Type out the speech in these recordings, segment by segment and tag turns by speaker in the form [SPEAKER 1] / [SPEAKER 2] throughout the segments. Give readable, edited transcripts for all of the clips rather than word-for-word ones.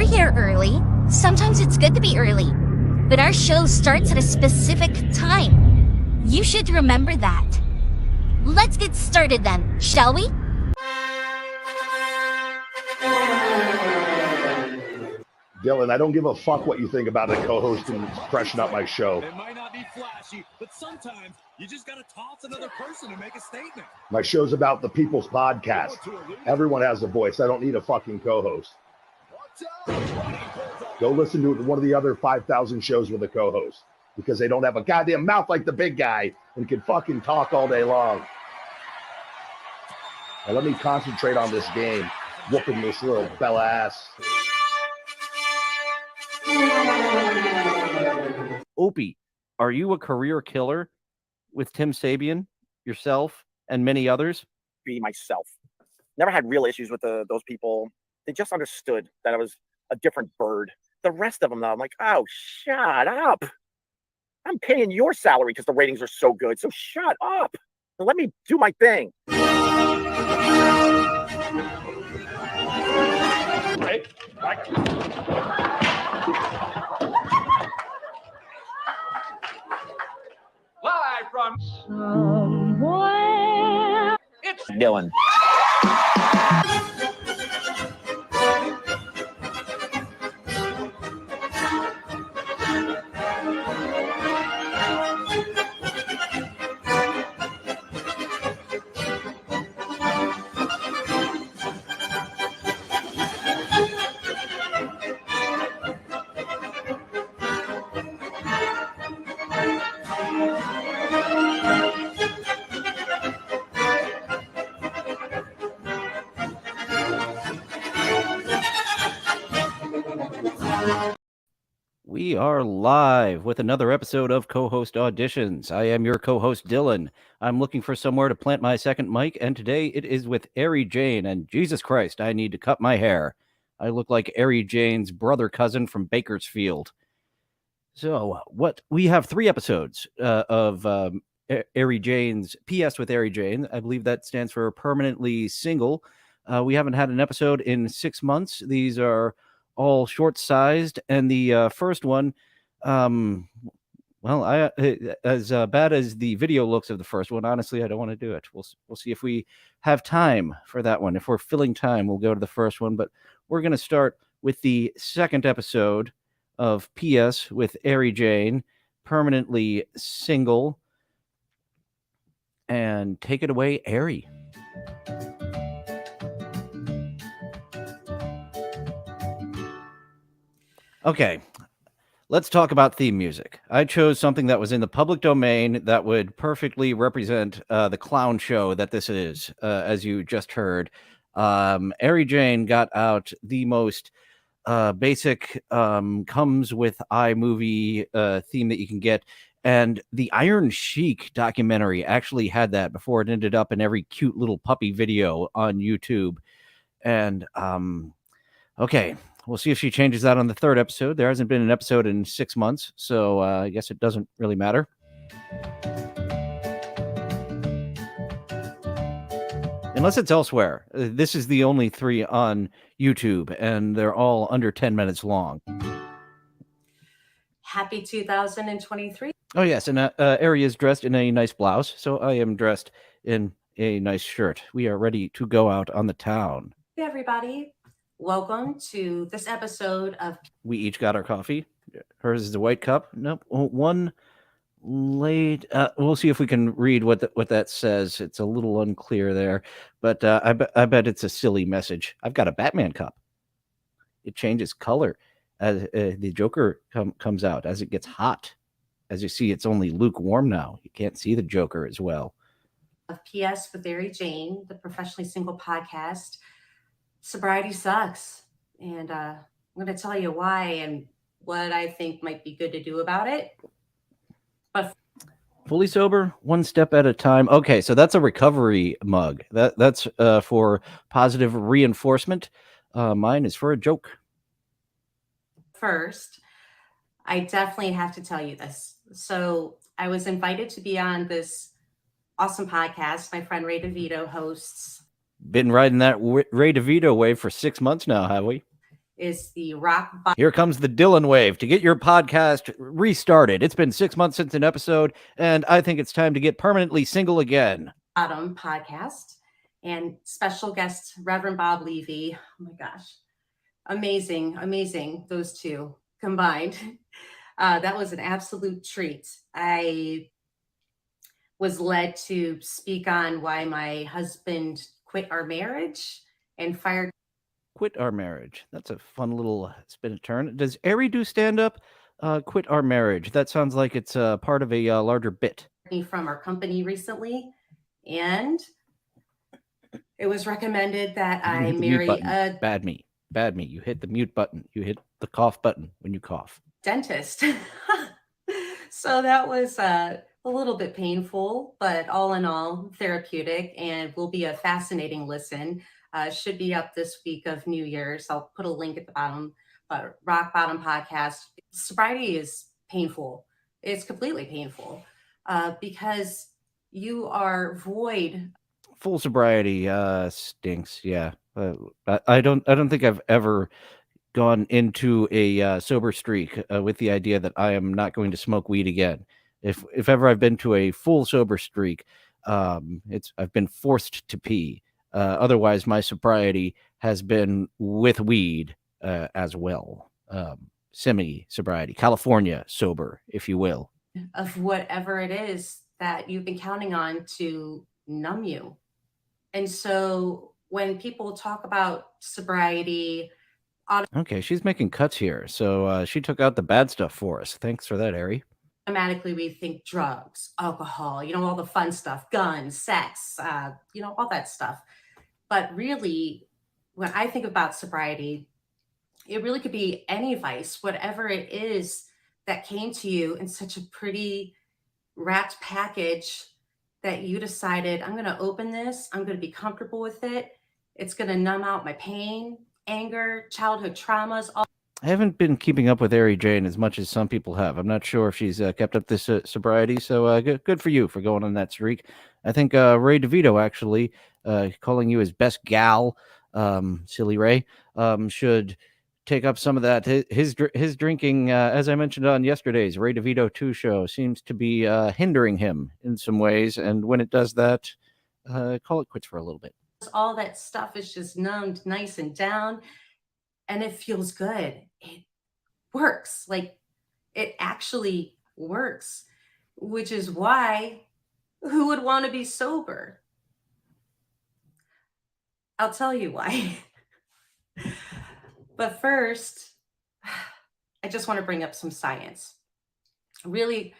[SPEAKER 1] We're here early. Sometimes it's good to be early. But our show starts at a specific time. You should remember that. Let's get started then, shall we?
[SPEAKER 2] Dillon, I don't give a fuck what you think about a co-host and freshen up my show.
[SPEAKER 3] It might not be flashy, but sometimes you just gotta toss another person to make a statement.
[SPEAKER 2] My show's about the people's podcast. Everyone has a voice. I don't need a fucking co-host. Go listen to one of the other 5,000 shows with a co-host because they don't have a goddamn mouth like the big guy and can fucking talk all day long. Now let me concentrate on this game, whooping this little fella ass.
[SPEAKER 4] Opie, are you a career killer with Tim Sabian, yourself, and many others?
[SPEAKER 5] Be myself. Never had real issues with those people. They just understood that I was a different bird. The rest of them, though, I'm like, oh, shut up. I'm paying your salary because the ratings are so good. So shut up. And let me do my thing.
[SPEAKER 2] Right.
[SPEAKER 6] Live from somewhere. It's
[SPEAKER 5] Dillon.
[SPEAKER 4] We are live with another episode of Co-Host Auditions. I am your co-host, Dillon. I'm looking for somewhere to plant my second mic, and today it is with Aerie Jane, and Jesus Christ, I need to cut my hair. I look like Aerie Jane's brother cousin from Bakersfield. So, we have 3 episodes of Aerie Jane's PS with Aerie Jane. I believe that stands for permanently single. We haven't had an episode in 6 months. These are all short-sized, and the first one, as bad as the video looks of the first one, honestly, I don't want to do it. We'll see if we have time for that one. If we're filling time, we'll go to the first one, but we're going to start with the second episode of PS with Aerie Jane, permanently single, and take it away, Aerie. Okay, let's talk about theme music. I chose something that was in the public domain that would perfectly represent the clown show that this is, as you just heard. Aerie Jane got out the most basic comes with iMovie theme that you can get, and the Iron Sheik documentary actually had that before it ended up in every cute little puppy video on YouTube. And okay. We'll see if she changes that on the third episode. There hasn't been an episode in 6 months, so I guess it doesn't really matter. Unless it's elsewhere. This is the only 3 on YouTube, and they're all under 10 minutes long.
[SPEAKER 7] Happy 2023.
[SPEAKER 4] Oh, yes, and Aerie is dressed in a nice blouse, so I am dressed in a nice shirt. We are ready to go out on the town.
[SPEAKER 7] Hey, everybody. Welcome to this episode of...
[SPEAKER 4] We each got our coffee. Hers is a white cup. Nope. One late. We'll see if we can read what that says. It's a little unclear there, but I bet it's a silly message. I've got a Batman cup. It changes color as the Joker comes out, as it gets hot. As you see, it's only lukewarm now. You can't see the Joker as well.
[SPEAKER 7] Of PS with Aerie Jane, the professionally single podcast. Sobriety sucks, and I'm going to tell you why and what I think might be good to do about it. But
[SPEAKER 4] fully sober, one step at a time. Okay, so that's a recovery mug. That's for positive reinforcement. Mine is for a joke.
[SPEAKER 7] First, I definitely have to tell you this. So I was invited to be on this awesome podcast my friend Ray DeVito hosts.
[SPEAKER 4] Been riding that Ray DeVito wave for 6 months now, have we?
[SPEAKER 7] is the rock
[SPEAKER 4] Here comes the Dillon wave to get your podcast restarted. It's been 6 months since an episode, and I think it's time to get permanently single again.
[SPEAKER 7] Bottom podcast and special guest Reverend Bob Levy. Oh my gosh. Amazing. Those two combined. That was an absolute treat. I was led to speak on why my husband quit our marriage and fired
[SPEAKER 4] Quit our marriage. That's a fun little spin and turn. Does Aerie do stand up? Quit our marriage. That sounds like it's part of a larger bit.
[SPEAKER 7] me from our company recently, and it was recommended that I marry a
[SPEAKER 4] Bad me. You hit the mute button. You hit the cough button when you cough.
[SPEAKER 7] dentist. So that was a little bit painful, but all in all, therapeutic, and will be a fascinating listen. Should be up this week of New Year's. I'll put a link at the bottom. But Rock Bottom Podcast. Sobriety is painful. It's completely painful because you are void.
[SPEAKER 4] Full sobriety stinks. Yeah, I don't think I've ever gone into a sober streak with the idea that I am not going to smoke weed again. If ever I've been to a full sober streak, I've been forced to pee. Otherwise, my sobriety has been with weed as well. Semi-sobriety, California sober, if you will.
[SPEAKER 7] Of whatever it is that you've been counting on to numb you. And so when people talk about sobriety,
[SPEAKER 4] Okay, she's making cuts here. So she took out the bad stuff for us. Thanks for that, Aerie.
[SPEAKER 7] automatically we think drugs, alcohol, all the fun stuff, guns, sex, all that stuff. But really, when I think about sobriety, it really could be any vice, whatever it is that came to you in such a pretty wrapped package that you decided, I'm going to open this, I'm going to be comfortable with it. It's going to numb out my pain, anger, childhood traumas.
[SPEAKER 4] I haven't been keeping up with Aerie Jane as much as some people have. I'm not sure if she's kept up this sobriety, so good for you for going on that streak. I think Ray DeVito actually calling you his best gal, silly Ray, should take up some of that. His drinking, as I mentioned on yesterday's Ray DeVito 2 show, seems to be hindering him in some ways, and when it does that, call it quits for a little bit.
[SPEAKER 7] All that stuff is just numbed nice and down, and it feels good. It works. Like, it actually works, which is why who would want to be sober? I'll tell you why. But first, I just want to bring up some science. Really,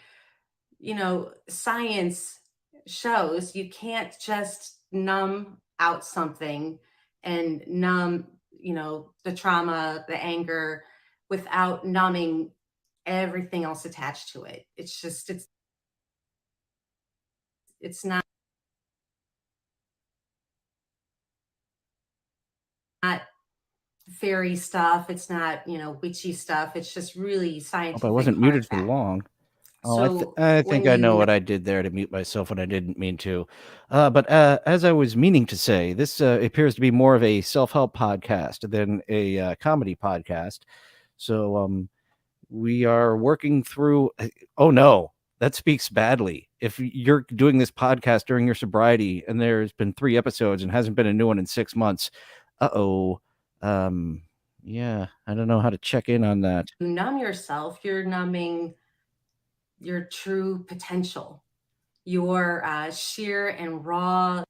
[SPEAKER 7] science shows you can't just numb out something and numb, the trauma, the anger, without numbing everything else attached to it. It's not fairy stuff. It's not, witchy stuff. It's just really scientific.
[SPEAKER 4] I wasn't muted for long. Oh, I think I know what I did there to mute myself when I didn't mean to. But as I was meaning to say, this appears to be more of a self-help podcast than a comedy podcast. So we are working through. Oh, no, that speaks badly. If you're doing this podcast during your sobriety and there's been 3 episodes and hasn't been a new one in 6 months, yeah, I don't know how to check in on that.
[SPEAKER 7] You numb yourself, you're numbing your true potential, your sheer and raw.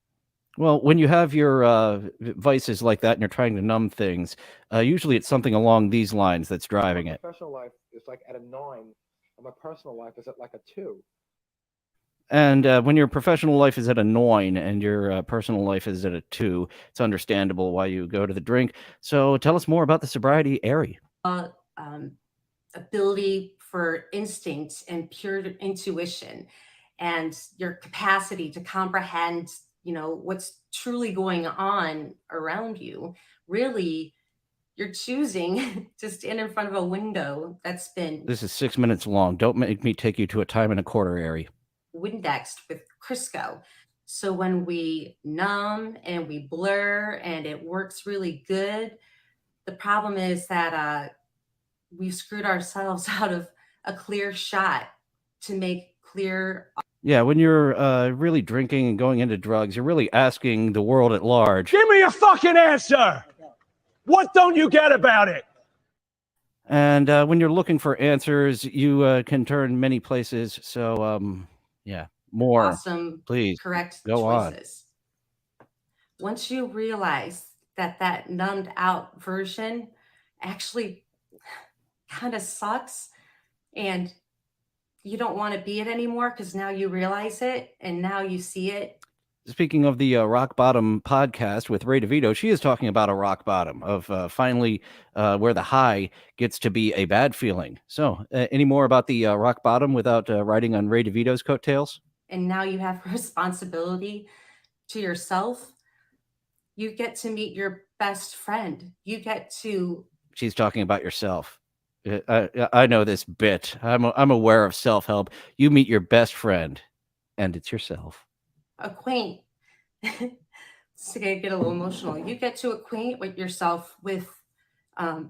[SPEAKER 4] Well, when you have your vices like that and you're trying to numb things, usually it's something along these lines that's driving it.
[SPEAKER 8] My professional life is like at a 9, and my personal life is at like a 2.
[SPEAKER 4] And when your professional life is at a 9 and your personal life is at a 2, it's understandable why you go to the drink. So tell us more about the sobriety, Aerie.
[SPEAKER 7] Ability for instinct and pure intuition, and your capacity to comprehend, what's truly going on around you. Really, you're choosing to stand in front of a window that's been.
[SPEAKER 4] This is 6 minutes long. Don't make me take you to a time and a quarter, Aerie.
[SPEAKER 7] Windexed with Crisco. So when we numb and we blur and it works really good, The problem is that we've screwed ourselves out of a clear shot to make clear.
[SPEAKER 4] Yeah, when you're really drinking and going into drugs, you're really asking the world at large.
[SPEAKER 6] Give me a fucking answer. What don't you get about it?
[SPEAKER 4] And when you're looking for answers, you can turn many places. So, yeah, more.
[SPEAKER 7] Awesome,
[SPEAKER 4] please
[SPEAKER 7] correct
[SPEAKER 4] go
[SPEAKER 7] choices. Once you realize that numbed out version actually kind of sucks and you don't want to be it anymore because now you realize it and now you see it.
[SPEAKER 4] Speaking of the Rock Bottom podcast with Ray DeVito, she is talking about a rock bottom of finally where the high gets to be a bad feeling. So, any more about the rock bottom without riding on Ray DeVito's coattails?
[SPEAKER 7] And now you have responsibility to yourself. You get to meet your best friend. You get to.
[SPEAKER 4] She's talking about yourself. I know this bit. I'm aware of self-help. You meet your best friend, and it's yourself.
[SPEAKER 7] Acquaint. To get a little emotional. You get to acquaint with yourself with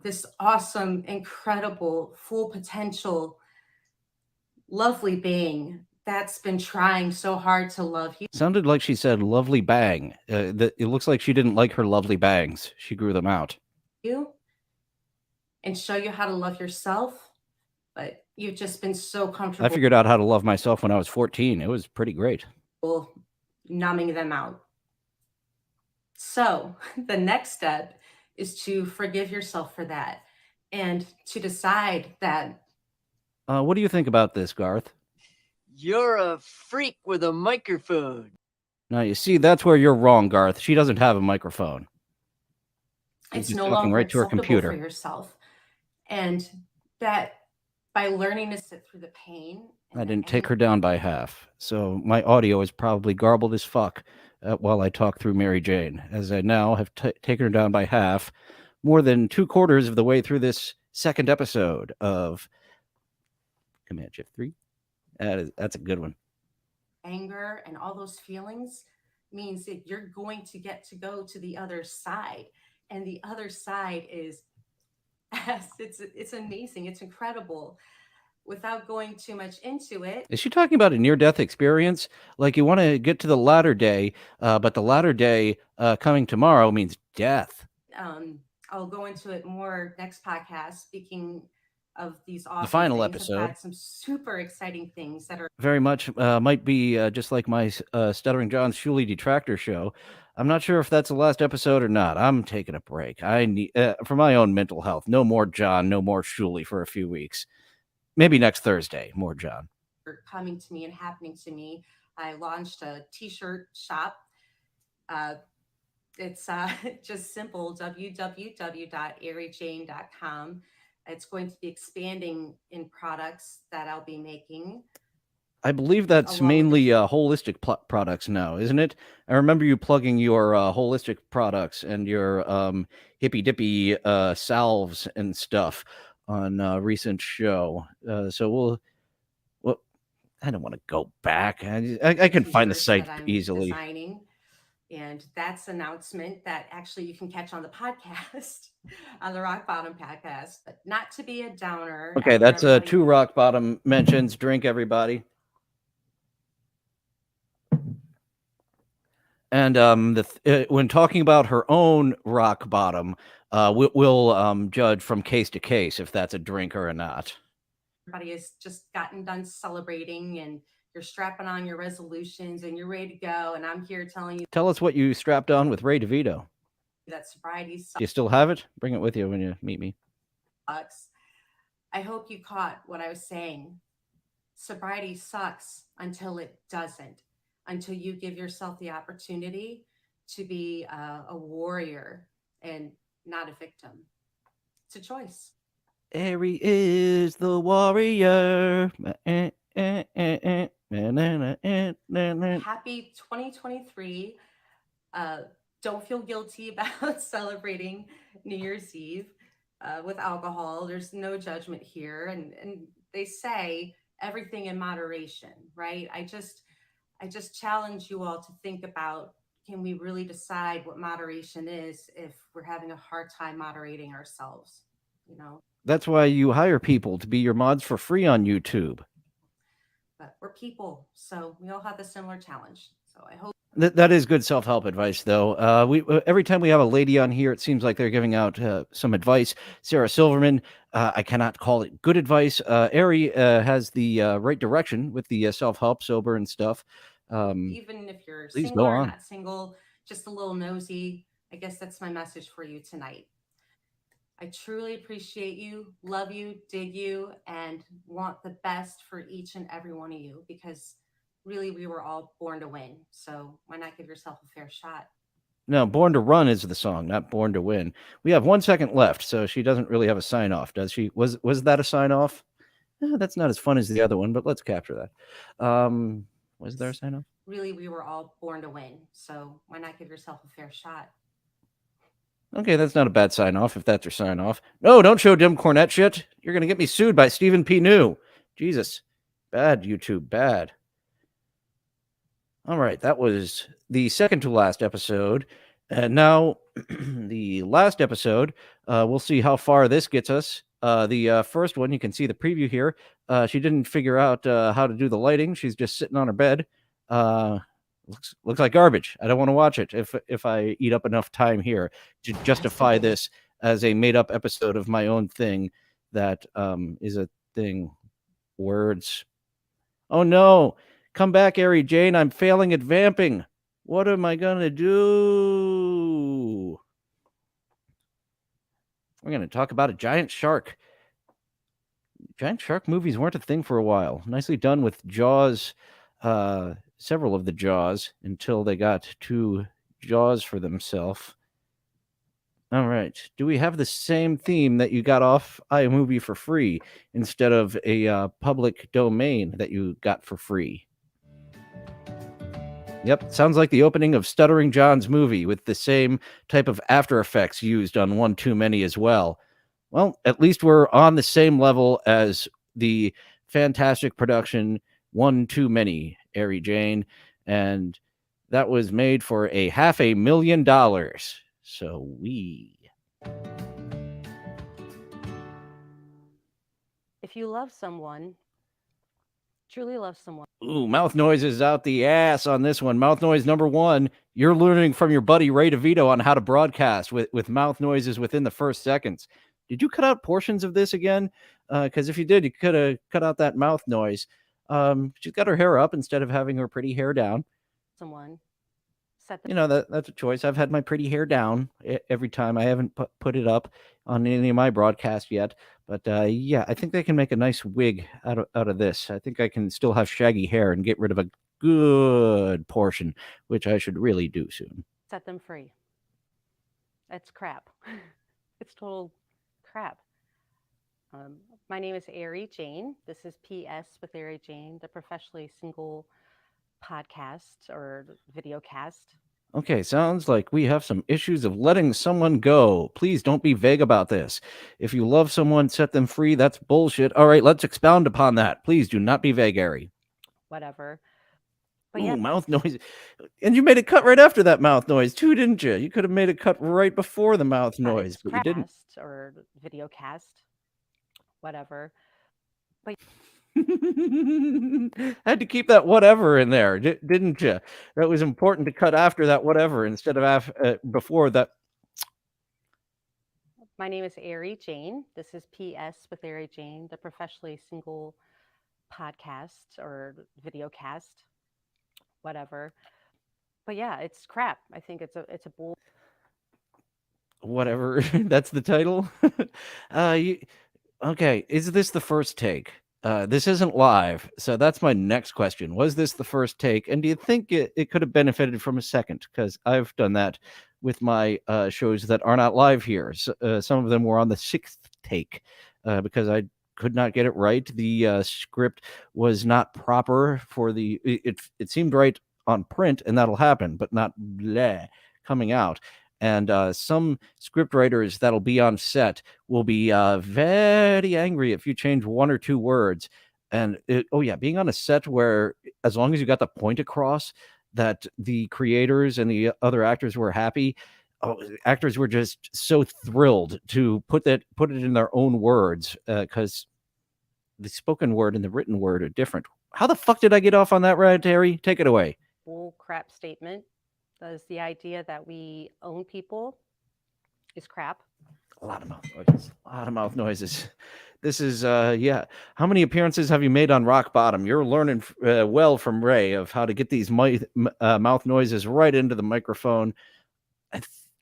[SPEAKER 7] this awesome, incredible, full potential, lovely being that's been trying so hard to love you.
[SPEAKER 4] Sounded like she said lovely bang. It looks like she didn't like her lovely bangs. She grew them out.
[SPEAKER 7] And show you how to love yourself, but you've just been so comfortable.
[SPEAKER 4] I figured out how to love myself when I was 14. It was pretty great.
[SPEAKER 7] Numbing them out. So the next step is to forgive yourself for that and to decide that.
[SPEAKER 4] What do you think about this, Garth?
[SPEAKER 9] You're a freak with a microphone.
[SPEAKER 4] Now, you see, that's where you're wrong, Garth. She doesn't have a microphone.
[SPEAKER 7] It's
[SPEAKER 4] She's
[SPEAKER 7] no
[SPEAKER 4] talking
[SPEAKER 7] longer
[SPEAKER 4] right to her
[SPEAKER 7] acceptable
[SPEAKER 4] computer.
[SPEAKER 7] for yourself. And that by learning to sit through the pain.
[SPEAKER 4] I didn't take her down by half, so my audio is probably garbled as fuck while I talk through Aerie Jane, as I now have taken her down by half, more than 2/4 of the way through this second episode of Command Shift 3. That's a good one.
[SPEAKER 7] Anger and all those feelings means that you're going to get to go to the other side. And the other side is, it's amazing. It's incredible. Without going too much into it.
[SPEAKER 4] Is she talking about a near-death experience? Like you want to get to the latter day, but the latter day coming tomorrow means death.
[SPEAKER 7] I'll go into it more next podcast. Speaking of these awesome
[SPEAKER 4] the final
[SPEAKER 7] things,
[SPEAKER 4] episode.
[SPEAKER 7] I've had some super exciting things that are
[SPEAKER 4] very much might be just like my Stuttering John's Shuley Detractor show. I'm not sure if that's the last episode or not. I'm taking a break. I need for my own mental health. No more John, no more Shuley for a few weeks. Maybe next Thursday, more John.
[SPEAKER 7] Coming to me and happening to me. I launched a t-shirt shop. It's just simple, www.AerieJane.com. It's going to be expanding in products that I'll be making.
[SPEAKER 4] I believe that's mainly holistic products now, isn't it? I remember you plugging your holistic products and your hippy-dippy salves and stuff on a recent show. So well, I don't want to go back. I can find the site easily.
[SPEAKER 7] Designing. And that's an announcement that actually you can catch on the podcast, on the Rock Bottom podcast, but not to be a downer.
[SPEAKER 4] Okay, that's 2 Rock Bottom mentions. Drink, everybody. And when talking about her own rock bottom, we'll judge from case to case if that's a drink or not.
[SPEAKER 7] Everybody has just gotten done celebrating and you're strapping on your resolutions and you're ready to go. And I'm here telling you.
[SPEAKER 4] Tell us what you strapped on with Ray DeVito.
[SPEAKER 7] That sobriety sucks.
[SPEAKER 4] Do you still have it? Bring it with you when you meet me.
[SPEAKER 7] I hope you caught what I was saying. Sobriety sucks until it doesn't. Until you give yourself the opportunity to be a warrior and not a victim. It's a choice.
[SPEAKER 4] Aerie is the warrior.
[SPEAKER 7] Happy 2023. Don't feel guilty about celebrating New Year's Eve with alcohol. There's no judgment here. And they say everything in moderation, right? I just challenge you all to think about can we really decide what moderation is if we're having a hard time moderating ourselves? You know,
[SPEAKER 4] That's why you hire people to be your mods for free on YouTube.
[SPEAKER 7] but we're people, so we all have a similar challenge. So I hope
[SPEAKER 4] That is good self-help advice, though. We every time we have a lady on here, it seems like they're giving out some advice. Sarah Silverman, I cannot call it good advice. Aerie has the right direction with the self-help, sober and stuff.
[SPEAKER 7] even if you're
[SPEAKER 4] Please
[SPEAKER 7] single
[SPEAKER 4] go
[SPEAKER 7] or
[SPEAKER 4] on.
[SPEAKER 7] not single, just a little nosy, I guess that's my message for you tonight. I truly appreciate you, love you, dig you, and want the best for each and every one of you because really we were all born to win. So why not give yourself a fair shot?
[SPEAKER 4] No, Born to Run is the song, not Born to Win. We have 1 second left, so she doesn't really have a sign off, does she? Was that a sign off? That's not as fun as the other one, but let's capture that. Was there a sign off?
[SPEAKER 7] Really, we were all born to win. So why not give yourself a fair shot?
[SPEAKER 4] Okay, that's not a bad sign off if that's your sign off. No, don't show Dim Cornette shit. You're gonna get me sued by Stephen P. New. Jesus. Bad, YouTube, bad. All right, that was the second to last episode. And now the last episode, we'll see how far this gets us. The first one, you can see the preview here. She didn't figure out how to do the lighting. She's just sitting on her bed. Looks like garbage. I don't want to watch it if I eat up enough time here to justify this as a made up episode of my own thing that is a thing. Words. Oh no. Come back, Aerie Jane. I'm failing at vamping. What am I gonna do? We're gonna talk about a giant shark. Giant shark movies weren't a thing for a while. Nicely done with Jaws, several of the Jaws, until they got two Jaws for themselves. All right. Do we have the same theme that you got off iMovie for free instead of a public domain that you got for free? Yep, sounds like the opening of Stuttering John's movie with the same type of After Effects used on One Too Many as well. Well, at least we're on the same level as the fantastic production One Too Many, Aerie Jane, and that was made for $500,000. So
[SPEAKER 7] If you love someone, truly love someone.
[SPEAKER 4] Ooh, mouth noises out the ass on this one. Mouth noise number 1. You're learning from your buddy Ray DeVito on how to broadcast with mouth noises within the first seconds. Did you cut out portions of this again? Because if you did, you could have cut out that mouth noise. She's got her hair up instead of having her pretty hair down.
[SPEAKER 7] Someone.
[SPEAKER 4] That's a choice. I've had my pretty hair down every time. I haven't put it up on any of my broadcasts yet. But yeah, I think they can make a nice wig out of this. I think I can still have shaggy hair and get rid of a good portion, which I should really do soon.
[SPEAKER 7] Set them free. That's crap. It's total crap. My name is Aerie Jane. This is PS with Aerie Jane, the professionally single podcast or video cast.
[SPEAKER 4] Okay, sounds like we have some issues of letting someone go. Please don't be vague about this. If you love someone, set them free. That's bullshit. All right, let's expound upon that. Please do not be vague, Aerie.
[SPEAKER 7] Whatever. But
[SPEAKER 4] Ooh,
[SPEAKER 7] yeah,
[SPEAKER 4] mouth noise. And you made it cut right after that mouth noise too, didn't you? You could have made it cut right before the mouth noise, but you didn't.
[SPEAKER 7] Or video cast. Whatever. But
[SPEAKER 4] had to keep that whatever in there, didn't you? That was important to cut after that whatever instead of before that.
[SPEAKER 7] My name is Aerie Jane. This is PS with Aerie Jane, the professionally single podcast or video cast. Whatever. But yeah, it's crap. I think it's a bull.
[SPEAKER 4] Whatever. That's the title. Okay. Is this the first take? This isn't live, so that's my next question. Was this the first take? And do you think it could have benefited from a second? Because I've done that with my shows that are not live here. So, some of them were on the 6th take because I could not get it right. The script was not proper for the. It seemed right on print, and that'll happen, but not bleh, coming out. And some script writers that'll be on set will be very angry if you change one or two words. And being on a set where as long as you got the point across, that the creators and the other actors were happy. Actors were just so thrilled to put it in their own words, because the spoken word and the written word are different. How the fuck did I get off on that, right, Terry? Take it away.
[SPEAKER 7] Bull crap statement. Does the idea that we own people is crap.
[SPEAKER 4] A lot of mouth noises. A lot of mouth noises. This is yeah. How many appearances have you made on Rock Bottom? You're learning well from Ray of how to get these mouth noises right into the microphone.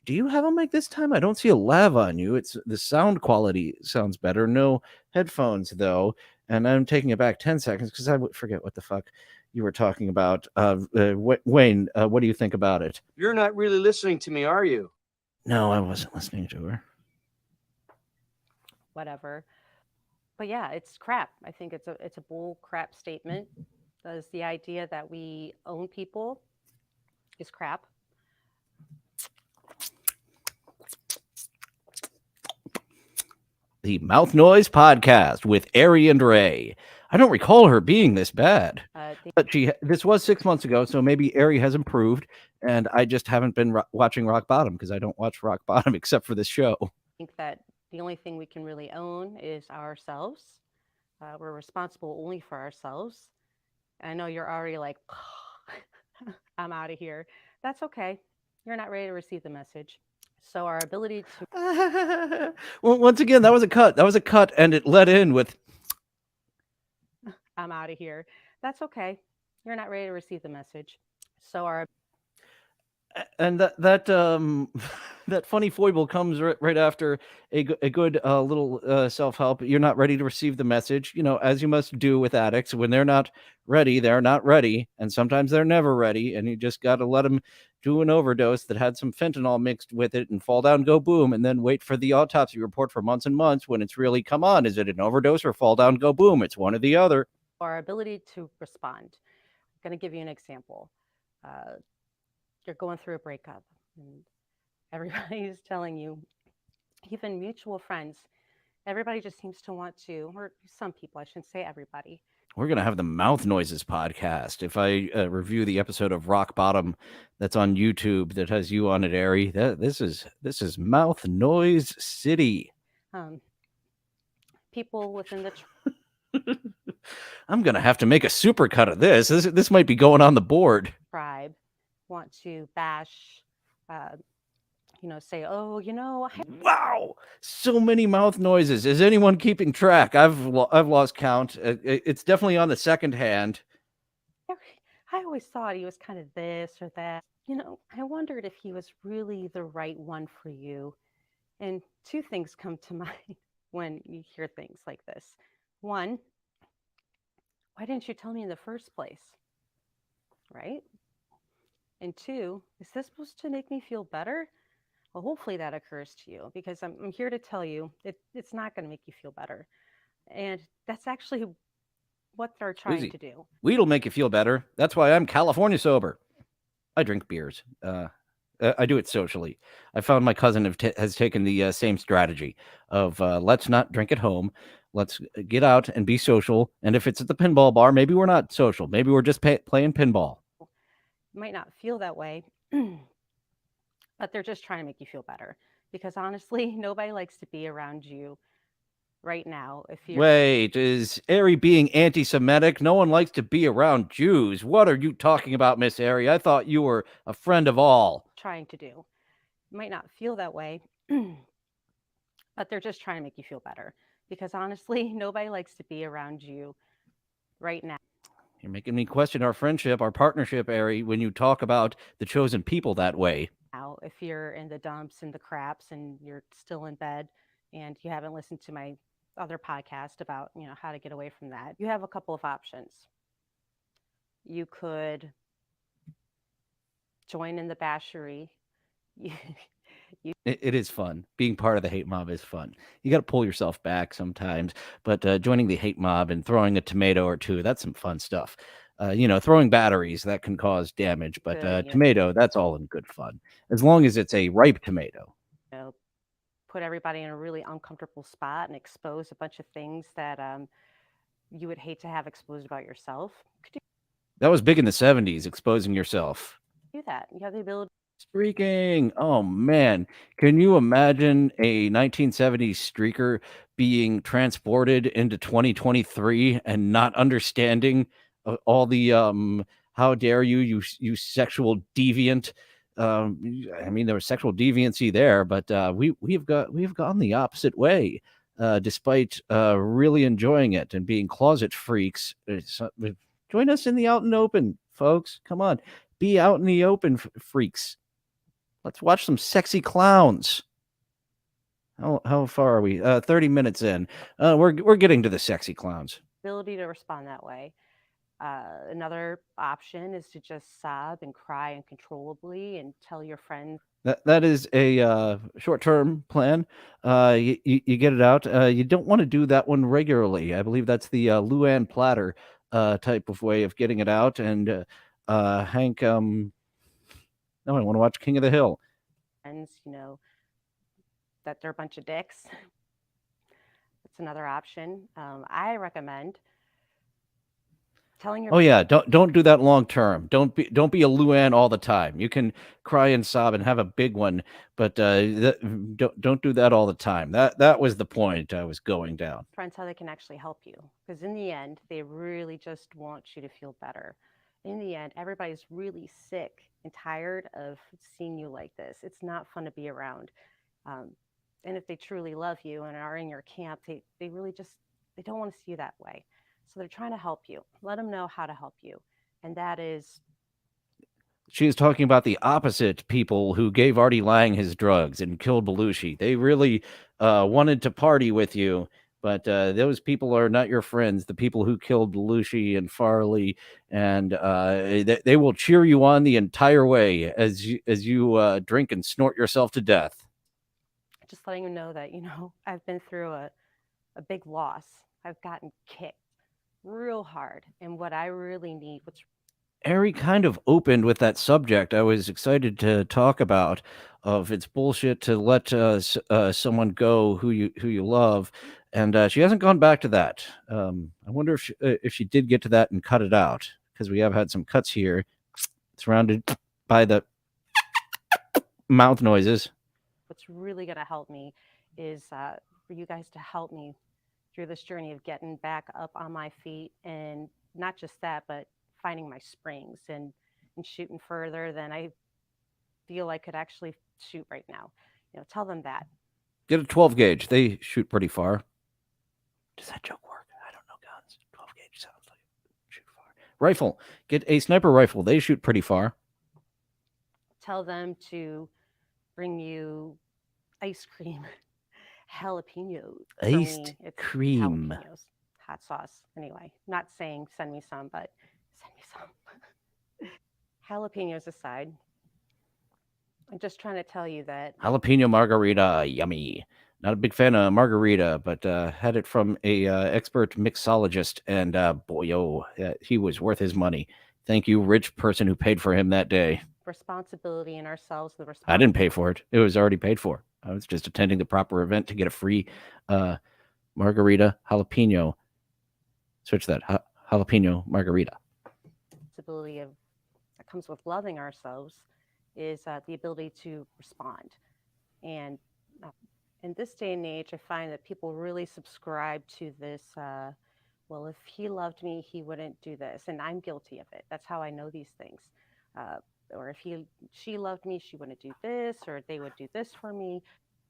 [SPEAKER 4] Do you have a mic this time? I don't see a lav on you. It's the sound quality sounds better. No headphones though. And I'm taking it back 10 seconds because I forget what the fuck you were talking about. Wayne, what do you think about it?
[SPEAKER 9] You're not really listening to me, are you?
[SPEAKER 4] No, I wasn't listening to her.
[SPEAKER 7] Whatever. But yeah, it's crap. I think it's a bull crap statement. Does the idea that we own people is crap.
[SPEAKER 4] The Mouth Noise Podcast with Aerie and Ray. I don't recall her being this bad. But this was 6 months ago, so maybe Aerie has improved, and I just haven't been watching Rock Bottom because I don't watch Rock Bottom except for this show.
[SPEAKER 7] I think that the only thing we can really own is ourselves. We're responsible only for ourselves. I know you're already like, I'm out of here. That's okay. You're not ready to receive the message. So our ability
[SPEAKER 4] to... Well, once again, that was a cut. That was a cut, and it led in with...
[SPEAKER 7] I'm out of here. That's okay. You're not ready to receive the message. So our...
[SPEAKER 4] And that that funny foible comes right after a good little self-help. You're not ready to receive the message, as you must do with addicts. When they're not ready, and sometimes they're never ready, and you just got to let them do an overdose that had some fentanyl mixed with it and fall down, go boom, and then wait for the autopsy report for months and months when it's really, come on, is it an overdose or fall down, go boom? It's one or the other.
[SPEAKER 7] Our ability to respond. I'm going to give you an example. You're going through a breakup and everybody's telling you, even mutual friends, everybody just seems to want to, or some people, I shouldn't say everybody.
[SPEAKER 4] We're going to have the Mouth Noises podcast. If I review the episode of Rock Bottom that's on YouTube that has you on it, Aerie, this is Mouth Noise City.
[SPEAKER 7] People within the...
[SPEAKER 4] I'm going to have to make a supercut of this. This might be going on the board.
[SPEAKER 7] Tribe want to bash, say, oh,
[SPEAKER 4] wow, so many mouth noises. Is anyone keeping track? I've lost count. It's definitely on the second hand.
[SPEAKER 7] I always thought he was kind of this or that. I wondered if he was really the right one for you. And two things come to mind when you hear things like this. One, why didn't you tell me in the first place? Right? And two, is this supposed to make me feel better? Well, hopefully that occurs to you, because I'm here to tell you it's not going to make you feel better. And that's actually what they're trying to do.
[SPEAKER 4] Weed'll make you feel better. That's why I'm California sober. I drink beers. I do it socially. I found my cousin has taken the same strategy of let's not drink at home. Let's get out and be social. And if it's at the pinball bar, maybe we're not social. Maybe we're just playing pinball.
[SPEAKER 7] Might not feel that way, but they're just trying to make you feel better, because honestly, nobody likes to be around you right now.
[SPEAKER 4] Wait, is Aerie being anti-Semitic? No one likes to be around Jews. What are you talking about, Miss Aerie? I thought you were a friend of all.
[SPEAKER 7] Trying to do. Might not feel that way, but they're just trying to make you feel better, because honestly, nobody likes to be around you right now.
[SPEAKER 4] You're making me question our friendship, our partnership, Aerie, when you talk about the chosen people that way.
[SPEAKER 7] Now, if you're in the dumps and the craps and you're still in bed and you haven't listened to my other podcast about, how to get away from that, you have a couple of options. You could join in the bashery.
[SPEAKER 4] It is fun. Being part of the hate mob is fun. You got to pull yourself back sometimes, but joining the hate mob and throwing a tomato or two, that's some fun stuff. Throwing batteries, that can cause damage, but tomato, that's all in good fun. As long as it's a ripe tomato.
[SPEAKER 7] Put everybody in a really uncomfortable spot and expose a bunch of things that you would hate to have exposed about yourself.
[SPEAKER 4] That was big in the 70s, exposing yourself.
[SPEAKER 10] Do that. You have the ability.
[SPEAKER 4] Streaking. Oh man. Can you imagine a 1970s streaker being transported into 2023 and not understanding all the how dare you sexual deviant. I mean, there was sexual deviancy there, but we've gone the opposite way. Despite really enjoying it and being closet freaks. Join us in the out and open, folks. Come on. Be out in the open, freaks. Let's watch some sexy clowns. How far are we? 30 minutes in. We're getting to the sexy clowns.
[SPEAKER 10] Ability to respond that way. Another option is to just sob and cry uncontrollably and tell your friends.
[SPEAKER 4] That is a short-term plan. You get it out. You don't want to do that one regularly. I believe that's the Luann Platter type of way of getting it out. And Hank, no, I want to watch King of the Hill.
[SPEAKER 10] Friends, that they're a bunch of dicks. That's another option. I recommend telling your.
[SPEAKER 4] Oh yeah, don't do that long term. Don't be a Luann all the time. You can cry and sob and have a big one, but don't do that all the time. That was the point I was going down.
[SPEAKER 10] Friends, how they can actually help you, because in the end, they really just want you to feel better. In the end, everybody's really sick and tired of seeing you like this. It's not fun to be around. And if they truly love you and are in your camp, they really just, they don't want to see you that way. So they're trying to help you. Let them know how to help you. And that is.
[SPEAKER 4] She is talking about the opposite people who gave Artie Lang his drugs and killed Belushi. They really wanted to party with you. But those people are not your friends. The people who killed Belushi and Farley, and they will cheer you on the entire way as you drink and snort yourself to death.
[SPEAKER 10] Just letting you know that I've been through a big loss. I've gotten kicked real hard, and what I really need.
[SPEAKER 4] Aerie kind of opened with that subject I was excited to talk about. Of it's bullshit to let someone go who you love. And she hasn't gone back to that. I wonder if she did get to that and cut it out, because we have had some cuts here surrounded by the mouth noises.
[SPEAKER 10] What's really going to help me is for you guys to help me through this journey of getting back up on my feet, and not just that, but finding my springs and shooting further than I feel I could actually shoot right now. Tell them that.
[SPEAKER 4] Get a 12 gauge. They shoot pretty far. Does that joke work? I don't know guns. 12 gauge sounds like shoot far. Rifle. Get a sniper rifle. They shoot pretty far.
[SPEAKER 10] Tell them to bring you ice cream, jalapenos.
[SPEAKER 4] Iced cream.
[SPEAKER 10] Jalapenos, hot sauce. Anyway, not saying send me some, but send me some. Jalapenos aside, I'm just trying to tell you that.
[SPEAKER 4] Jalapeno margarita, yummy. Not a big fan of margarita, but had it from a expert mixologist, and he was worth his money. Thank you, rich person who paid for him that day.
[SPEAKER 10] Responsibility in ourselves.
[SPEAKER 4] I didn't pay for it. It was already paid for. I was just attending the proper event to get a free margarita jalapeno. Switch that. Jalapeno margarita.
[SPEAKER 10] Responsibility that comes with loving ourselves is the ability to respond. And in this day and age, I find that people really subscribe to this, well, if he loved me, he wouldn't do this. And I'm guilty of it. That's how I know these things. Or if she loved me, she wouldn't do this, or they would do this for me.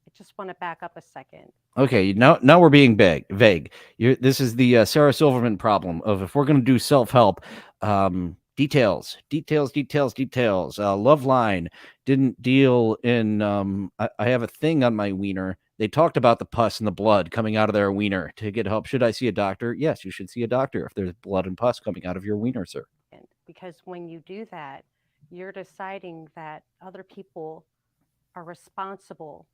[SPEAKER 10] I just want to back up a second.
[SPEAKER 4] Okay, now we're being vague. This is the Sarah Silverman problem of, if we're going to do self-help, details. Love line didn't deal in, I have a thing on my wiener. They talked about the pus and the blood coming out of their wiener to get help. Should I see a doctor? Yes, you should see a doctor if there's blood and pus coming out of your wiener, sir.
[SPEAKER 10] Because when you do that, you're deciding that other people are responsible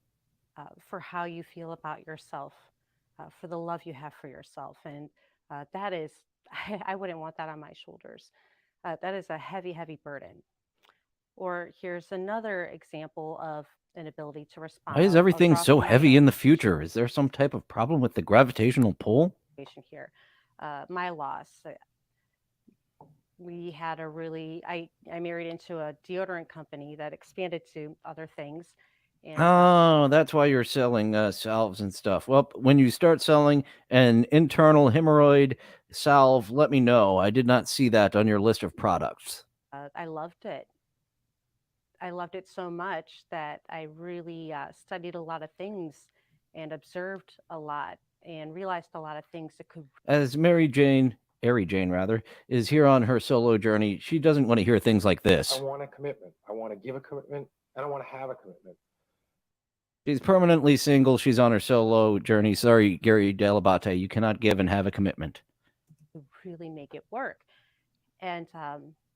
[SPEAKER 10] for how you feel about yourself, for the love you have for yourself. And that is, I wouldn't want that on my shoulders. That is a heavy, heavy burden. Or here's another example of an ability to respond.
[SPEAKER 4] Why is everything so heavy in the future? Is there some type of problem with the gravitational pull?
[SPEAKER 10] Here, my loss. we had a really, I married into a deodorant company that expanded to other things. And
[SPEAKER 4] Oh, that's why you're selling salves and stuff. Well, when you start selling an internal hemorrhoid salve, let me know. I did not see that on your list of products.
[SPEAKER 10] I loved it. I loved it so much that I really studied a lot of things and observed a lot and realized a lot of things that could.
[SPEAKER 4] As Aerie Jane rather, is here on her solo journey, she doesn't want to hear things like
[SPEAKER 8] I
[SPEAKER 4] this.
[SPEAKER 8] want a commitment. I want to give a commitment. I don't want to have a commitment.
[SPEAKER 4] She's permanently single. She's on her solo journey. Sorry, Gary Delabate, you cannot give and have a commitment.
[SPEAKER 10] Really make it work. And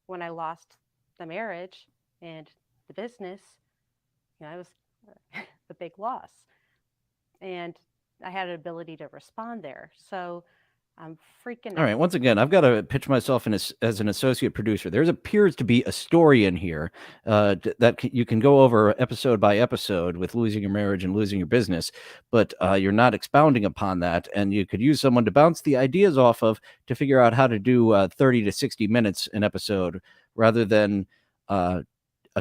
[SPEAKER 10] when I lost the marriage and the business, it was the big loss. And I had an ability to respond there. So I'm freaking out.
[SPEAKER 4] All right. Once again, I've got to pitch myself as an associate producer. There appears to be a story in here that you can go over episode by episode with losing your marriage and losing your business, but you're not expounding upon that. And you could use someone to bounce the ideas off of to figure out how to do 30 to 60 minutes an episode rather than a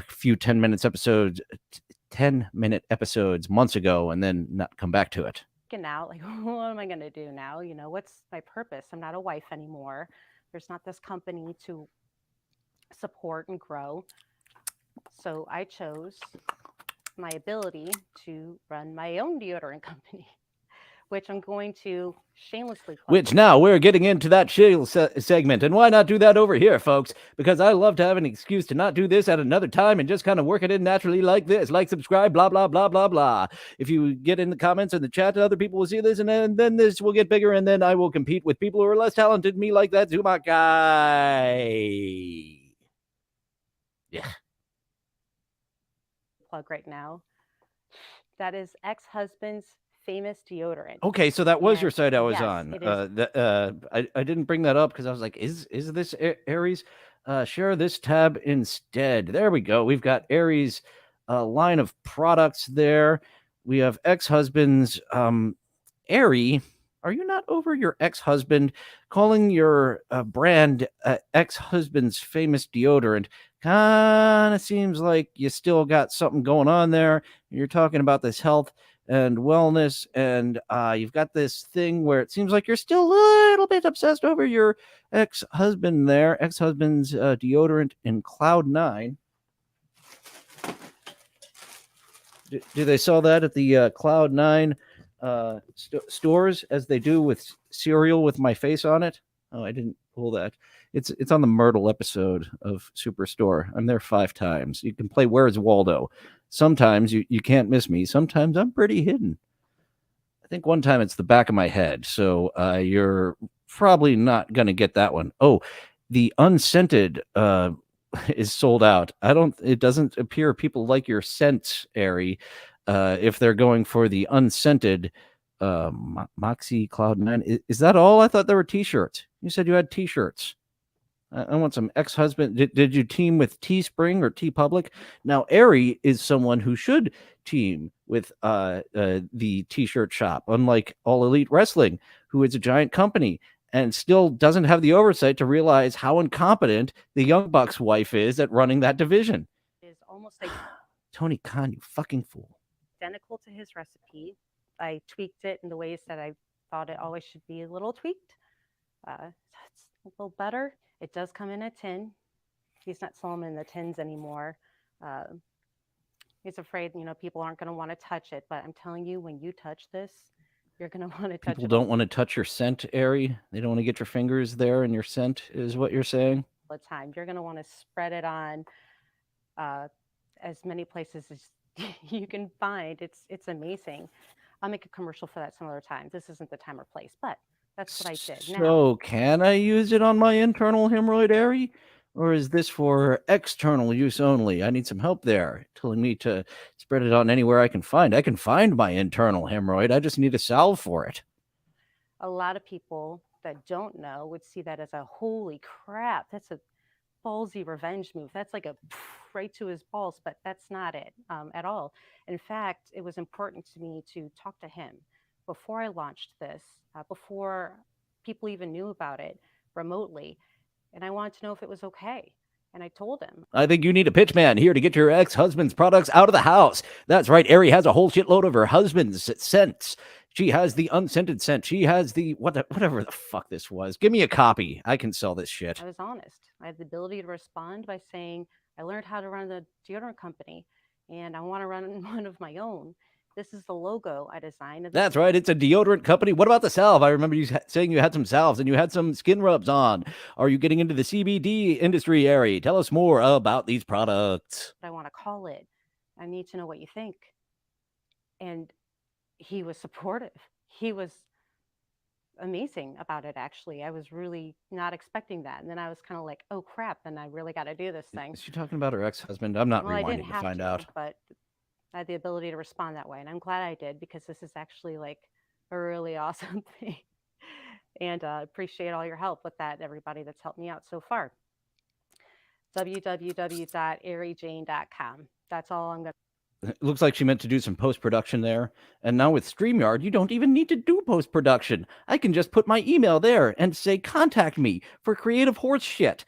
[SPEAKER 4] few 10-minute episodes, 10-minute episodes months ago and then not come back to it.
[SPEAKER 10] Out, like, what am I going to do now? What's my purpose? I'm not a wife anymore. There's not this company to support and grow. So I chose my ability to run my own deodorant company, which I'm going to shamelessly plug.
[SPEAKER 4] Which now we're getting into that segment. And why not do that over here, folks? Because I love to have an excuse to not do this at another time and just kind of work it in naturally like this. Like, subscribe, blah, blah, blah, blah, blah. If you get in the comments and the chat, other people will see this, and then this will get bigger, and then I will compete with people who are less talented than me, like that Zuma guy. Yeah.
[SPEAKER 10] Plug right now. That is ex-husband's famous deodorant.
[SPEAKER 4] Okay, so that was
[SPEAKER 10] And
[SPEAKER 4] your site I was
[SPEAKER 10] yes,
[SPEAKER 4] on.
[SPEAKER 10] it is.
[SPEAKER 4] I didn't bring that up because I was like, is this Aerie's? Share this tab instead. There we go. We've got Aerie's line of products there. We have ex-husband's. Aerie, are you not over your ex-husband? Calling your brand ex-husband's famous deodorant kind of seems like you still got something going on there. You're talking about this health and wellness, and you've got this thing where it seems like you're still a little bit obsessed over your ex-husband there, ex-husband's deodorant in Cloud9. Do they sell that at the Cloud9 stores as they do with cereal with my face on it? Oh, I didn't pull that. It's on the Myrtle episode of Superstore. I'm there 5 times. You can play Where's Waldo. Sometimes you can't miss me. Sometimes I'm pretty hidden. I think one time it's the back of my head. So you're probably not going to get that one. Oh, the unscented is sold out. It doesn't appear people like your scent, Aerie, if they're going for the unscented Moxie Cloud9. Is that all? I thought there were t-shirts. You said you had t-shirts. I want some ex-husband. Did you team with Teespring or TeePublic? Now, Aerie is someone who should team with the t-shirt shop, unlike All Elite Wrestling, who is a giant company and still doesn't have the oversight to realize how incompetent the Young Bucks wife is at running that division.
[SPEAKER 10] It's almost like
[SPEAKER 4] Tony Khan, you fucking fool.
[SPEAKER 10] Identical to his recipe. I tweaked it in the ways that I thought it always should be a little tweaked. It's a little better. It does come in a tin. He's not selling them in the tins anymore. He's afraid, people aren't going to want to touch it. But I'm telling you, when you touch this, you're going to want to touch it.
[SPEAKER 4] People don't want to touch your scent, Aerie. They don't want to get your fingers there in your scent, is what you're saying?
[SPEAKER 10] All the time. You're going to want to spread it on as many places as you can find. It's amazing. I'll make a commercial for that some other time. This isn't the time or place, but that's what I did.
[SPEAKER 4] So can I use it on my internal hemorrhoid, Aerie? Or is this for external use only? I need some help there. Telling me to spread it on anywhere I can find. I can find my internal hemorrhoid. I just need a salve for it.
[SPEAKER 10] A lot of people that don't know would see that as a holy crap. That's a ballsy revenge move. That's like a right to his balls, but that's not it at all. In fact, it was important to me to talk to him before I launched this, before people even knew about it remotely. and I wanted to know if it was okay. And I told him.
[SPEAKER 4] I think you need a pitch man here to get your ex-husband's products out of the house. That's right. Aerie has a whole shitload of her husband's scents. She has the unscented scent. She has the whatever the fuck this was. Give me a copy. I can sell this shit.
[SPEAKER 10] I was honest. I had the ability to respond by saying, I learned how to run a deodorant company and I want to run one of my own. This is the logo I designed.
[SPEAKER 4] That's right. It's a deodorant company. What about the salve? I remember you saying you had some salves and you had some skin rubs on. Are you getting into the CBD industry, Aerie? Tell us more about these products.
[SPEAKER 10] I want to call it. I need to know what you think. And he was supportive. He was amazing about it, actually. I was really not expecting that. And then I was kind of like, oh crap, then I really got to do this thing.
[SPEAKER 4] Is she talking about her ex-husband? I'm not rewinding to find out.
[SPEAKER 10] But I had the ability to respond that way. And I'm glad I did, because this is actually like a really awesome thing. And appreciate all your help with that, everybody that's helped me out so far. www.AerieJane.com. That's all I'm going to.
[SPEAKER 4] It looks like she meant to do some post-production there. And now with StreamYard, you don't even need to do post-production. I can just put my email there and say, contact me for creative horse shit.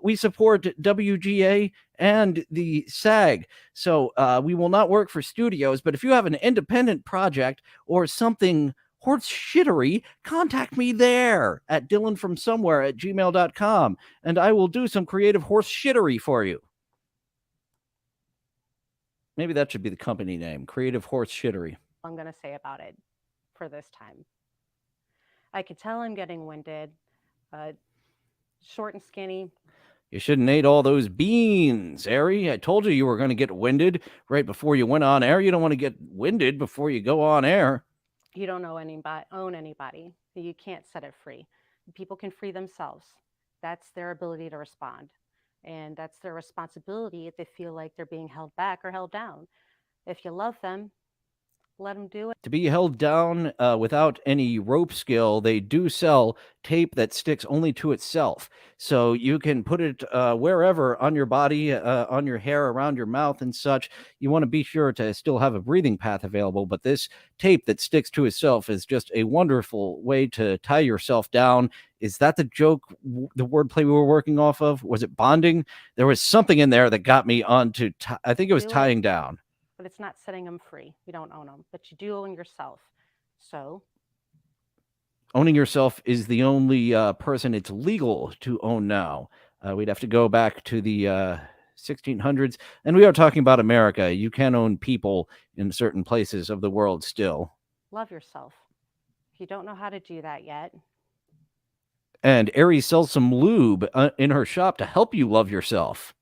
[SPEAKER 4] We support WGA and the SAG. So we will not work for studios, but if you have an independent project or something horse shittery, contact me there at dillonfromsomewhere@gmail.com, and I will do some creative horse shittery for you. Maybe that should be the company name, Creative Horse Shittery.
[SPEAKER 10] I'm going to say about it for this time. I can tell I'm getting winded, short and skinny.
[SPEAKER 4] You shouldn't eat all those beans, Aerie. I told you were going to get winded right before you went on air. You don't want to get winded before you go on air.
[SPEAKER 10] You don't own anybody. You can't set it free. People can free themselves. That's their ability to respond. And that's their responsibility if they feel like they're being held back or held down. If you love them, let them do it.
[SPEAKER 4] To be held down without any rope skill, they do sell tape that sticks only to itself. So you can put it wherever on your body, on your hair, around your mouth and such. You want to be sure to still have a breathing path available. But this tape that sticks to itself is just a wonderful way to tie yourself down. Is that the joke, the wordplay we were working off of? Was it bonding? There was something in there that got me onto, I think it was tying down.
[SPEAKER 10] But it's not setting them free. You don't own them, but you do own yourself. So
[SPEAKER 4] owning yourself is the only person it's legal to own now. We'd have to go back to the 1600s, and we are talking about America. You can own people in certain places of the world still.
[SPEAKER 10] Love yourself. If you don't know how to do that yet.
[SPEAKER 4] And Aerie sells some lube in her shop to help you love yourself.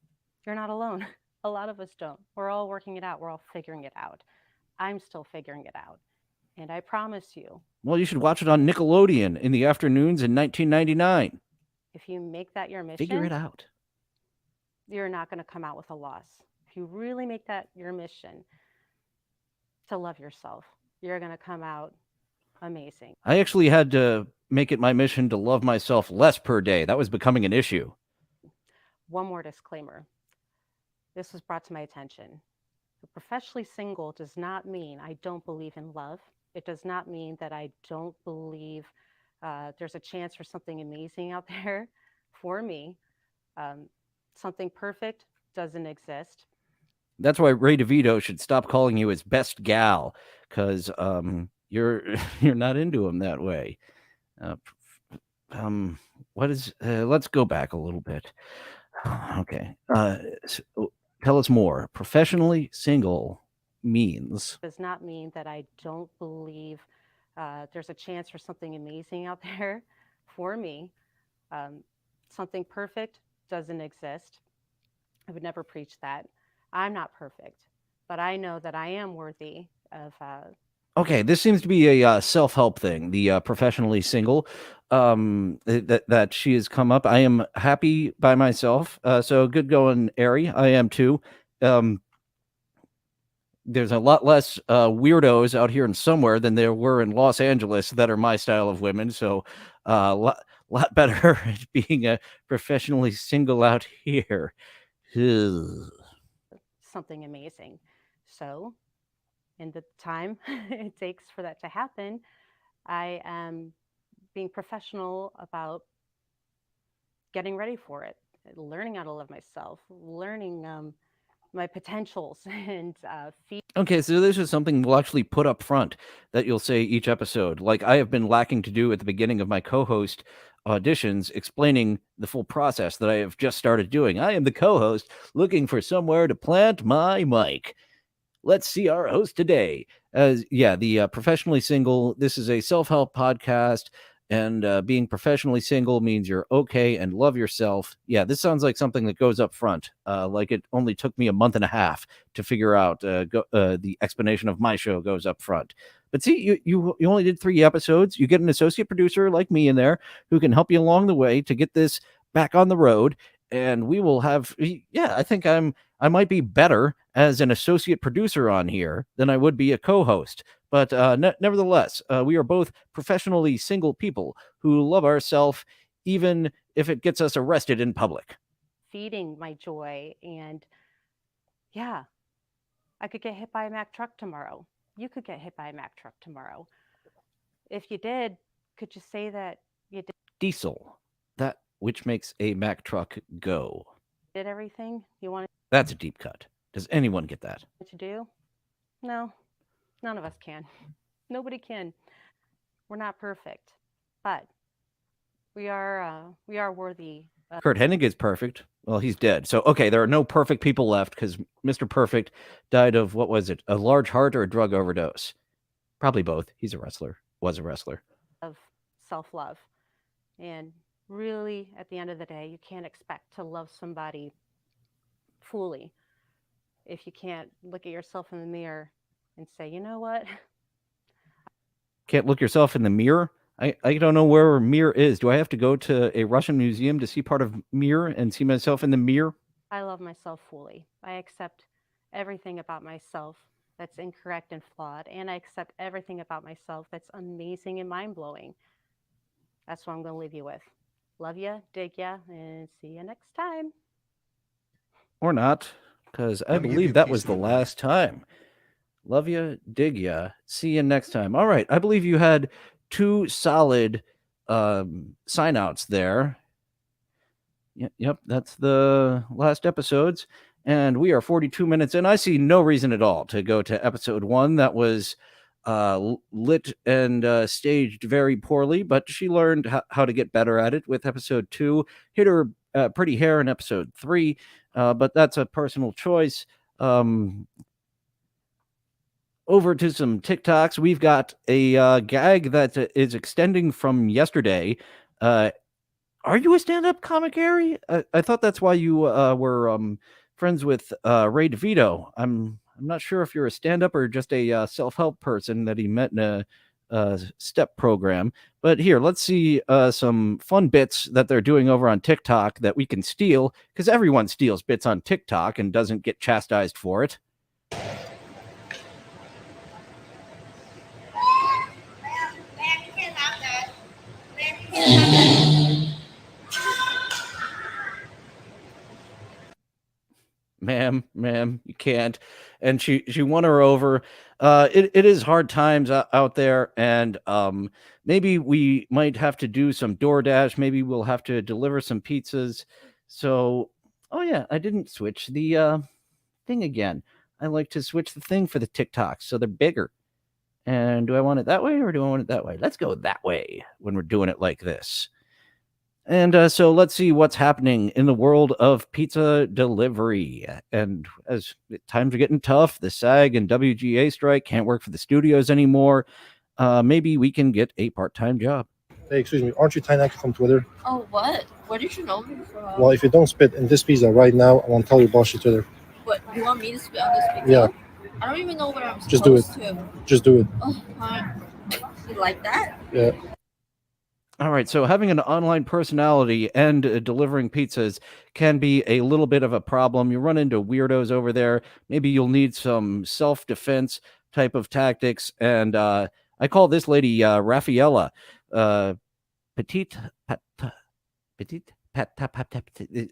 [SPEAKER 10] You're not alone. A lot of us don't. We're all working it out. We're all figuring it out. I'm still figuring it out. And I promise you.
[SPEAKER 4] Well, you should watch it on Nickelodeon in the afternoons in 1999.
[SPEAKER 10] If you make that your mission,
[SPEAKER 4] figure it out.
[SPEAKER 10] You're not going to come out with a loss. If you really make that your mission to love yourself, you're going to come out amazing.
[SPEAKER 4] I actually had to make it my mission to love myself less per day. That was becoming an issue.
[SPEAKER 10] One more disclaimer. This was brought to my attention. Professionally single does not mean I don't believe in love. It does not mean that I don't believe there's a chance for something amazing out there for me. Something perfect doesn't exist.
[SPEAKER 4] That's why Ray DeVito should stop calling you his best gal, because you're not into him that way. What is? Let's go back a little bit. Okay. So tell us more. Professionally single means
[SPEAKER 10] does not mean that I don't believe there's a chance for something amazing out there for me. Something perfect doesn't exist. I would never preach that. I'm not perfect, but I know that I am worthy of.
[SPEAKER 4] Okay, this seems to be a self-help thing. The professionally single that she has come up. I am happy by myself. So good going, Aerie. I am too. There's a lot less weirdos out here in somewhere than there were in Los Angeles that are my style of women. So a lot better at being a professionally single out here.
[SPEAKER 10] Something amazing. So in the time it takes for that to happen, I am being professional about getting ready for it, learning how to love myself, learning my potentials, and
[SPEAKER 4] Okay, so this is something we'll actually put up front that you'll say each episode. Like I have been lacking to do at the beginning of my co-host auditions, explaining the full process that I have just started doing. I am the co-host looking for somewhere to plant my mic. Let's see our host today. The Professionally Single. This is a self-help podcast, and being professionally single means you're okay and love yourself. Yeah, this sounds like something that goes up front. Like it only took me a month and a half to figure out. The explanation of my show goes up front. But see, you only did 3 episodes. You get an associate producer like me in there who can help you along the way to get this back on the road. And we will have. Yeah, I think I might be better as an associate producer on here than I would be a co-host. But nevertheless, we are both professionally single people who love ourselves, even if it gets us arrested in public.
[SPEAKER 10] feeding my joy. And yeah, I could get hit by a Mack truck tomorrow. You could get hit by a Mack truck tomorrow. If you did, could you say that you
[SPEAKER 4] Diesel, that which makes a Mack truck go.
[SPEAKER 10] did everything you wanted
[SPEAKER 4] That's a deep cut. Does anyone get that?
[SPEAKER 10] to do? No, none of us can. Nobody can. We're not perfect, but we are worthy.
[SPEAKER 4] Kurt Hennig is perfect. Well, he's dead. So, okay, there are no perfect people left because Mr. Perfect died of, what was it, a large heart or a drug overdose? Probably both. He's a wrestler, was a wrestler.
[SPEAKER 10] Of self-love. And really, at the end of the day, you can't expect to love somebody fully if you can't look at yourself in the mirror and say, you know what?
[SPEAKER 4] Can't look yourself in the mirror? I don't know where Mir is. Do I have to go to a Russian museum to see part of Mir and see myself in the mirror?
[SPEAKER 10] I love myself fully. I accept everything about myself that's incorrect and flawed, and I accept everything about myself that's amazing and mind-blowing. That's what I'm going to leave you with. Love ya, dig ya, and see you next time.
[SPEAKER 4] Or not, because I believe that was the last time. Love ya, dig ya, see you next time. All right, I believe you had 2 solid sign outs there. Yep, that's the last episodes. And we are 42 minutes in. I see no reason at all to go to episode 1. That was lit and staged very poorly, but she learned how to get better at it with episode 2. Hit her pretty hair in episode 3, but that's a personal choice. Over to some TikToks. We've got a gag that is extending from yesterday. Are you a stand-up comic, Aerie? I thought that's why you were friends with Ray DeVito. I'm not sure if you're a stand-up or just a self-help person that he met in a step program. But here, let's see some fun bits that they're doing over on TikTok that we can steal, because everyone steals bits on TikTok and doesn't get chastised for it. Ma'am, you can't. And she won her over. It is hard times out there, and maybe we might have to do some DoorDash. Maybe we'll have to deliver some pizzas. So, oh yeah, I didn't switch the thing again. I like to switch the thing for the TikToks so they're bigger. And do I want it that way or do I want it that way? Let's go that way when we're doing it like this. And so let's see what's happening in the world of pizza delivery. And as times are getting tough, the SAG and WGA strike can't work for the studios anymore. Maybe we can get a part-time job.
[SPEAKER 8] Hey, excuse me, aren't you Tynak from Twitter?
[SPEAKER 11] Oh, what? Where did you know me from?
[SPEAKER 8] Well, if you don't spit in this pizza right now, I won't tell you about your Twitter.
[SPEAKER 11] What, you want me to spit on this pizza?
[SPEAKER 8] Yeah.
[SPEAKER 11] I don't even know what I'm
[SPEAKER 8] Just do
[SPEAKER 11] supposed
[SPEAKER 8] it.
[SPEAKER 11] to.
[SPEAKER 8] Just do it.
[SPEAKER 11] Oh, you like that?
[SPEAKER 8] Yeah.
[SPEAKER 4] All right, so having an online personality and delivering pizzas can be a little bit of a problem. You run into weirdos over there. Maybe you'll need some self-defense type of tactics. And I call this lady Raffaella. Petite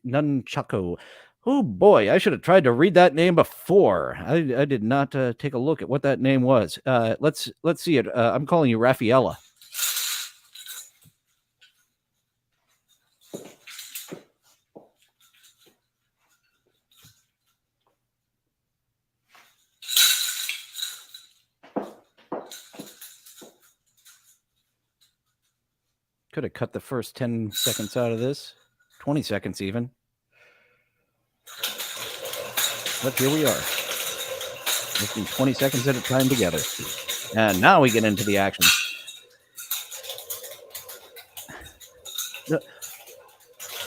[SPEAKER 4] Nunchaku. Oh boy, I should have tried to read that name before. I did not take a look at what that name was. Let's see it. I'm calling you Raffaella. Could have cut the first 10 seconds out of this, 20 seconds even. But here we are, looking 20 seconds at a time together. And now we get into the action.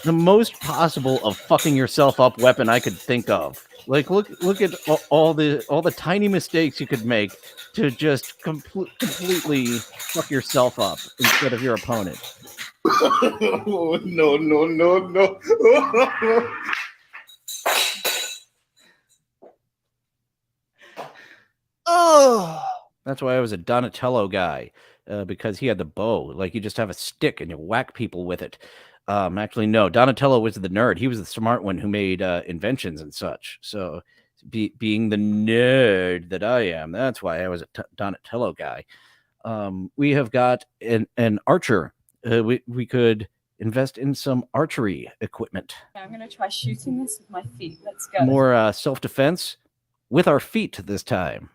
[SPEAKER 4] The most possible of fucking yourself up weapon I could think of. Like, look at all the tiny mistakes you could make to just completely fuck yourself up instead of your opponent.
[SPEAKER 2] No.
[SPEAKER 4] Oh, that's why I was a Donatello guy, because he had the bow. Like, you just have a stick and you whack people with it. Actually, no, Donatello was the nerd. He was the smart one who made inventions and such. So, being the nerd that I am, that's why I was a Donatello guy. We have got an archer. We could invest in some archery equipment.
[SPEAKER 12] I'm going to try shooting this with my feet. Let's go.
[SPEAKER 4] More self-defense with our feet this time.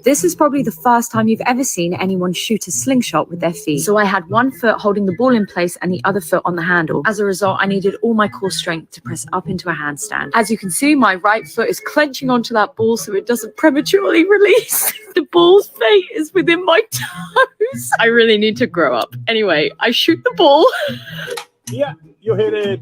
[SPEAKER 13] This is probably the first time you've ever seen anyone shoot a slingshot with their feet. So I had one foot holding the ball in place and the other foot on the handle. As a result, I needed all my core strength to press up into a handstand. As you can see, my right foot is clenching onto that ball so it doesn't prematurely release. The ball's fate is within my toes. I really need to grow up. Anyway, I shoot the ball.
[SPEAKER 6] Yeah, you hit it.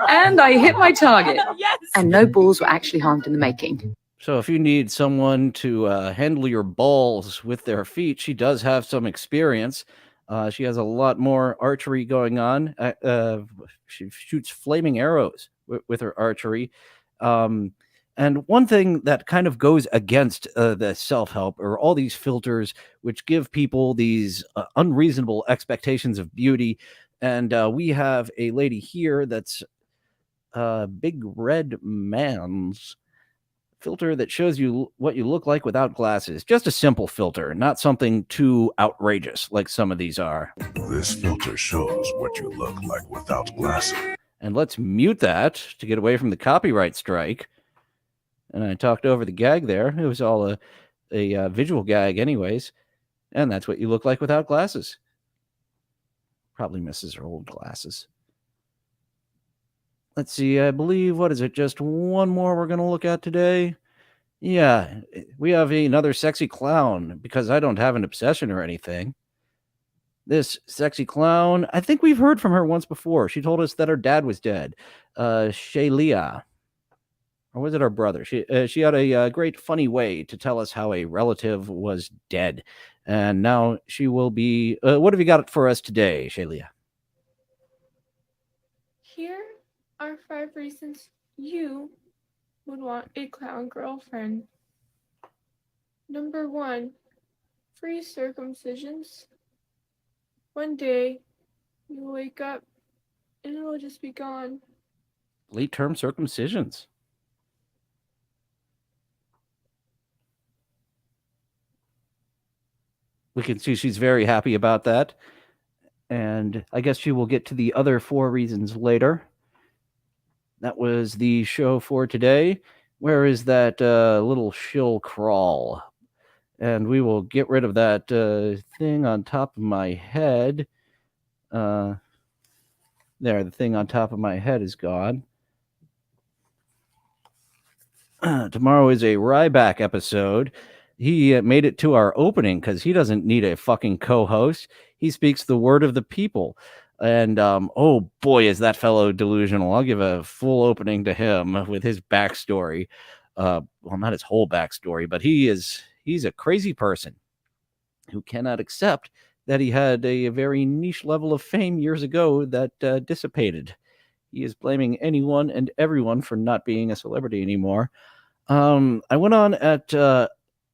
[SPEAKER 13] And I hit my target.
[SPEAKER 12] Yes.
[SPEAKER 13] And no balls were actually harmed in the making.
[SPEAKER 4] So if you need someone to handle your balls with their feet, she does have some experience. She has a lot more archery going on. She shoots flaming arrows with her archery. And one thing that kind of goes against the self-help are all these filters which give people these unreasonable expectations of beauty. And we have a lady here that's Big Red Man's filter that shows you what you look like without glasses. Just a simple filter, not something too outrageous like some of these are.
[SPEAKER 14] This filter shows what you look like without glasses.
[SPEAKER 4] And let's mute that to get away from the copyright strike. And I talked over the gag there. It was all a visual gag anyways. And that's what you look like without glasses. Probably misses her old glasses. Let's see, I believe, what is it? Just one more we're going to look at today. Yeah, we have another sexy clown because I don't have an obsession or anything. This sexy clown, I think we've heard from her once before. She told us that her dad was dead. Shaylia. Or was it our brother? She had a great funny way to tell us how a relative was dead. And now she will be... what have you got for us today, Shaylia?
[SPEAKER 15] Here are 5 reasons you would want a clown girlfriend. Number 1, free circumcisions. One day, you'll wake up and it'll just be gone.
[SPEAKER 4] Late-term circumcisions. We can see she's very happy about that. And I guess she will get to the other 4 reasons later. That was the show for today. Where is that little shill crawl? And we will get rid of that thing on top of my head. There, the thing on top of my head is gone. Tomorrow is a Ryback episode. He made it to our opening because he doesn't need a fucking co-host. He speaks the word of the people. And, oh boy, is that fellow delusional. I'll give a full opening to him with his backstory. Well, not his whole backstory, but he's a crazy person who cannot accept that he had a very niche level of fame years ago that dissipated. He is blaming anyone and everyone for not being a celebrity anymore. I went on at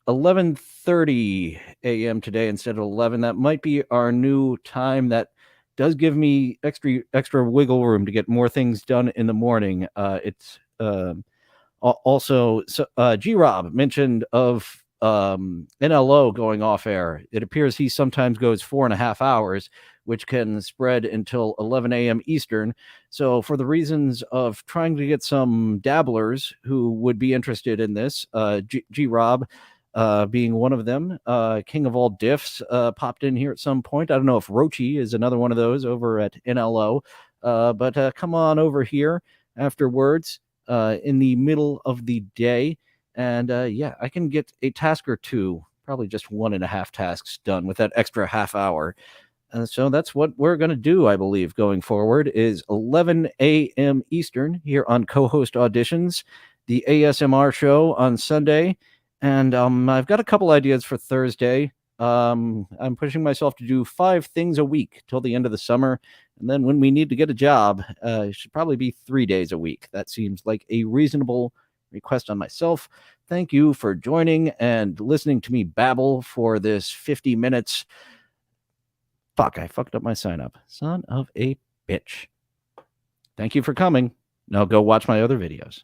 [SPEAKER 4] 11:30 a.m. today instead of 11. That might be our new time. That does give me extra wiggle room to get more things done in the morning. It's also G-Rob mentioned of NLO going off air. It appears he sometimes goes 4.5 hours, which can spread until 11 a.m. Eastern. So for the reasons of trying to get some dabblers who would be interested in this, G-Rob being one of them. King of all diffs popped in here at some point. I don't know if Rochi is another one of those over at NLO, but come on over here afterwards in the middle of the day. And yeah, I can get a task or two, probably just 1.5 tasks done with that extra half hour. So that's what we're going to do, I believe, going forward is 11 a.m. Eastern here on Cohost Auditions, the ASMR show on Sunday. And I've got a couple ideas for Thursday. I'm pushing myself to do 5 things a week till the end of the summer. And then when we need to get a job, it should probably be 3 days a week. That seems like a reasonable request on myself. Thank you for joining and listening to me babble for this 50 minutes. Fuck, I fucked up my sign up. Son of a bitch. Thank you for coming. Now go watch my other videos.